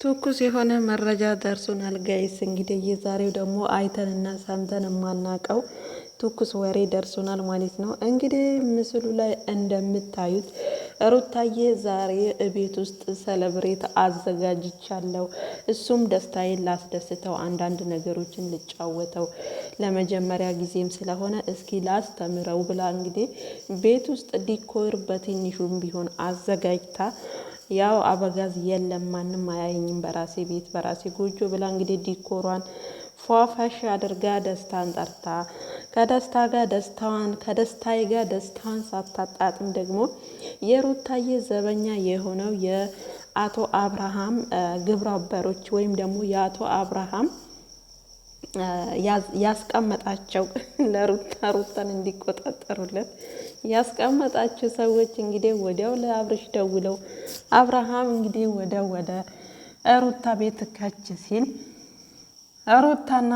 ትኩስ የሆነ መረጃ ደርሶናል ጋይስ። እንግዲህ የዛሬው ደግሞ አይተንና ሰምተን የማናቀው ትኩስ ወሬ ደርሶናል ማለት ነው። እንግዲህ ምስሉ ላይ እንደምታዩት ሩታዬ ዛሬ ቤት ውስጥ ሰለብሬት አዘጋጅቻለሁ፣ እሱም ደስታዬን ላስደስተው፣ አንዳንድ ነገሮችን ልጫወተው ለመጀመሪያ ጊዜም ስለሆነ እስኪ ላስተምረው ብላ እንግዲህ ቤት ውስጥ ዲኮር በትንሹም ቢሆን አዘጋጅታ ያው አበጋዝ የለም ማንም አያየኝም በራሴ ቤት በራሴ ጎጆ ብላ እንግዲህ ዲኮሯን ፏፋሽ አድርጋ ደስታን ጠርታ ከደስታዬ ጋር ደስታዋን ሳታጣጥም ደግሞ የሩታዬ ዘበኛ የሆነው የአቶ አብርሃም ግብረ አበሮች ወይም ደግሞ የአቶ አብርሃም ያስቀመጣቸው ሩታን እንዲቆጣጠሩለት ያስቀመጣቸው ሰዎች እንግዲህ ወዲያው ለአብርሽ ደውለው አብርሃም እንግዲህ ወደ ሩታ ቤት ከች ሲል ሩታና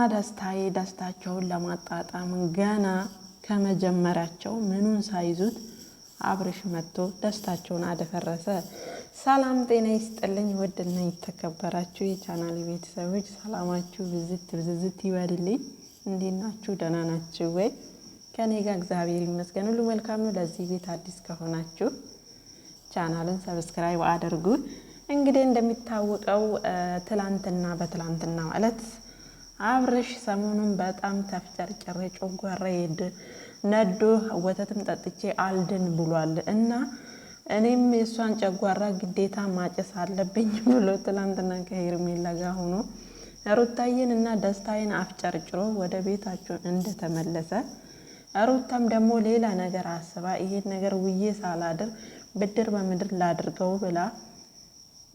ደስታቸውን ለማጣጣም ገና ከመጀመሪያቸው ምኑን ሳይዙት አብርሽ መጥቶ ደስታቸውን አደፈረሰ። ሰላም ጤና ይስጥልኝ ውድና የተከበራችሁ የቻናል ቤተሰቦች ሰላማችሁ ብዝት ይበልልኝ። እንዴት ናችሁ? ደህና ናችሁ ወይ? ከኔ ጋር እግዚአብሔር ይመስገን ሁሉ መልካም ነው። ለዚህ ቤት አዲስ ከሆናችሁ ቻናሉን ሰብስክራይብ አድርጉ። እንግዲህ እንደሚታወቀው በትላንትና ማለት አብርሽ ሰሞኑን በጣም ተፍጨርጨሬ ጮጓራ ነዶ ወተትም ጠጥቼ አልድን ብሏል እና እኔም የሷን ጨጓራ ግዴታ ማጨስ አለብኝ ብሎ ትላንትና ከሄርሜላ ጋር ሆኖ ሩታዬን እና ደስታዬን አፍጨርጭሮ ወደ ቤታቸው እንደተመለሰ ሩታም ደግሞ ሌላ ነገር አስባ ይሄን ነገር ውዬ ሳላድር ብድር በምድር ላድርገው ብላ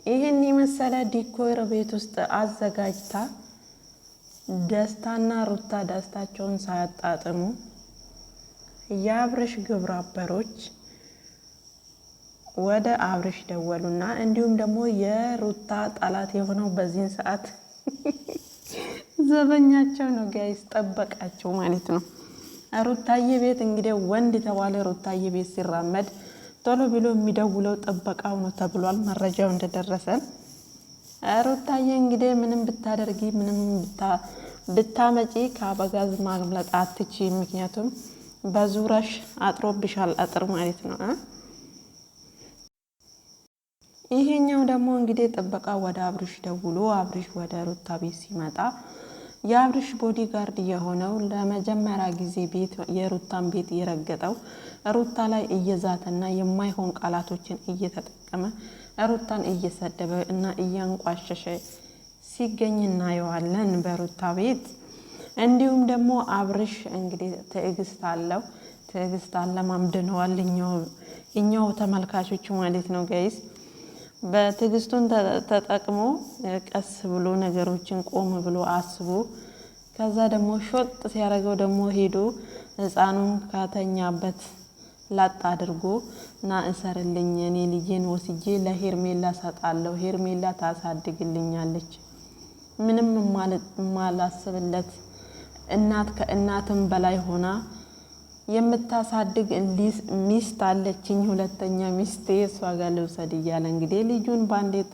ይሄን የመሰለ ዲኮር ቤት ውስጥ አዘጋጅታ ደስታና ሩታ ደስታቸውን ሳያጣጥሙ የአብርሽ ግብረ አበሮች ወደ አብርሽ ደወሉና እንዲሁም ደግሞ የሩታ ጠላት የሆነው በዚህን ሰዓት ዘበኛቸው ነው ጋይስ፣ ጠበቃቸው ማለት ነው። ሩታዬ ቤት እንግዲህ ወንድ የተባለ ሩታዬ ቤት ሲራመድ ቶሎ ብሎ የሚደውለው ጥበቃው ነው ተብሏል። መረጃው እንደደረሰን ሩታዬ እንግዲህ ምንም ብታደርጊ ምንም ብታመጪ ከአበጋዝ ማምለጥ አትችይም፣ ምክንያቱም በዙረሽ አጥሮብሻል አጥር ማለት ነው። ይሄኛው ደግሞ እንግዲህ ጥበቃ ወደ አብርሽ ደውሎ አብርሽ ወደ ሩታ ቤት ሲመጣ የአብርሽ ቦዲ ጋርድ የሆነው ለመጀመሪያ ጊዜ የሩታን ቤት የረገጠው ሩታ ላይ እየዛተና የማይሆን ቃላቶችን እየተጠቀመ ሩታን እየሰደበ እና እያንቋሸሸ ሲገኝ እናየዋለን በሩታ ቤት። እንዲሁም ደግሞ አብርሽ እንግዲህ ትዕግስት አለማምደነዋል እኛው ተመልካቾች ማለት ነው ጋይስ። በትዕግስቱን ተጠቅሞ ቀስ ብሎ ነገሮችን ቆም ብሎ አስቦ ከዛ ደግሞ ሾጥ ሲያደርገው ደግሞ ሄዶ ህፃኑን ከተኛበት ላጥ አድርጎ ና እሰርልኝ እኔ ልጄን ወስጄ ለሄርሜላ ሰጣለሁ፣ ሄርሜላ ታሳድግልኛለች፣ ምንም ማላስብለት እናት ከእናትም በላይ ሆና የምታሳድግ ሚስት አለችኝ፣ ሁለተኛ ሚስቴ እሷ ጋር ልውሰድ እያለ እንግዲህ ልጁን ባንዴት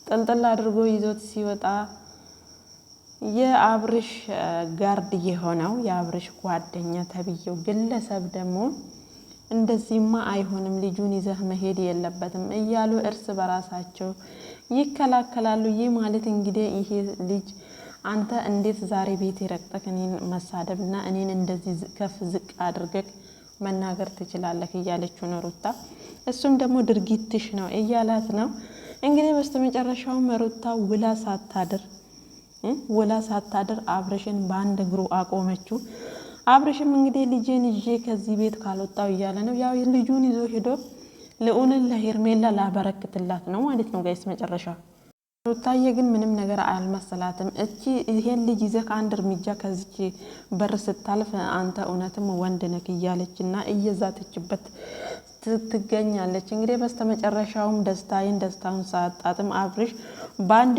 ጥልጥል አድርጎ ይዞት ሲወጣ የአብርሽ ጋርድ የሆነው የአብርሽ ጓደኛ ተብዬው ግለሰብ ደግሞ እንደዚህማ አይሆንም ልጁን ይዘህ መሄድ የለበትም እያሉ እርስ በራሳቸው ይከላከላሉ። ይህ ማለት እንግዲህ ይሄ ልጅ አንተ እንዴት ዛሬ ቤት ረግጠህ እኔን መሳደብና እኔን እንደዚህ ከፍ ዝቅ አድርገህ መናገር ትችላለህ እያለችው ነው ሩታ። እሱም ደግሞ ድርጊትሽ ነው እያላት ነው እንግዲህ። በስተመጨረሻውም ሩታ ውላ ሳታድር አብርሽን በአንድ እግሩ አቆመችው። አብርሽም እንግዲህ ልጄን ይዤ ከዚህ ቤት ካልወጣው እያለ ነው። ያው ልጁን ይዞ ሄዶ ልዑልን ለሄርሜላ ላበረክትላት ነው ማለት ነው ጋይስ መጨረሻ። ሩታዬ ግን ምንም ነገር አልመሰላትም። ይሄን ልጅ ይዘህ አንድ እርምጃ ከዚች በር ስታልፍ አንተ እውነትም ወንድ ነህ እያለችና እየዛተችበት ትገኛለች። እንግዲህ በስተመጨረሻውም ደስታውን ሳያጣጥም አብርሽ በአንድ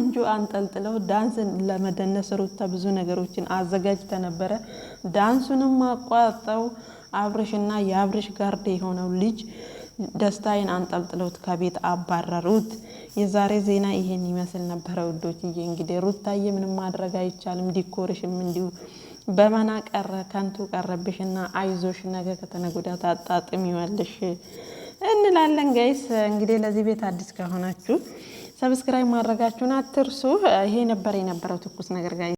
እጁ አንጠልጥለው ዳንስን ለመደነስ ሩታ ብዙ ነገሮችን አዘጋጅተ ነበረ። ዳንሱንም አቋርጠው አብርሽና የአብርሽ ጋርድ የሆነው ልጅ ደስታዬን አንጠልጥለውት ከቤት አባረሩት። የዛሬ ዜና ይሄን ይመስል ነበር ውዶችዬ። እንግዲህ ሩታዬ ምንም ማድረግ አይቻልም። ዲኮርሽም እንዲሁ በመና ቀረ ከንቱ ቀረብሽና አይዞሽ ነገ ከተነገ ወዲያ ታጣጥሚዋለሽ እንላለን ጋይስ። እንግዲህ ለዚህ ቤት አዲስ ከሆናችሁ ሰብስክራይብ ማድረጋችሁን አትርሱ። ይሄ ነበር የነበረው ትኩስ ነገር ጋይስ።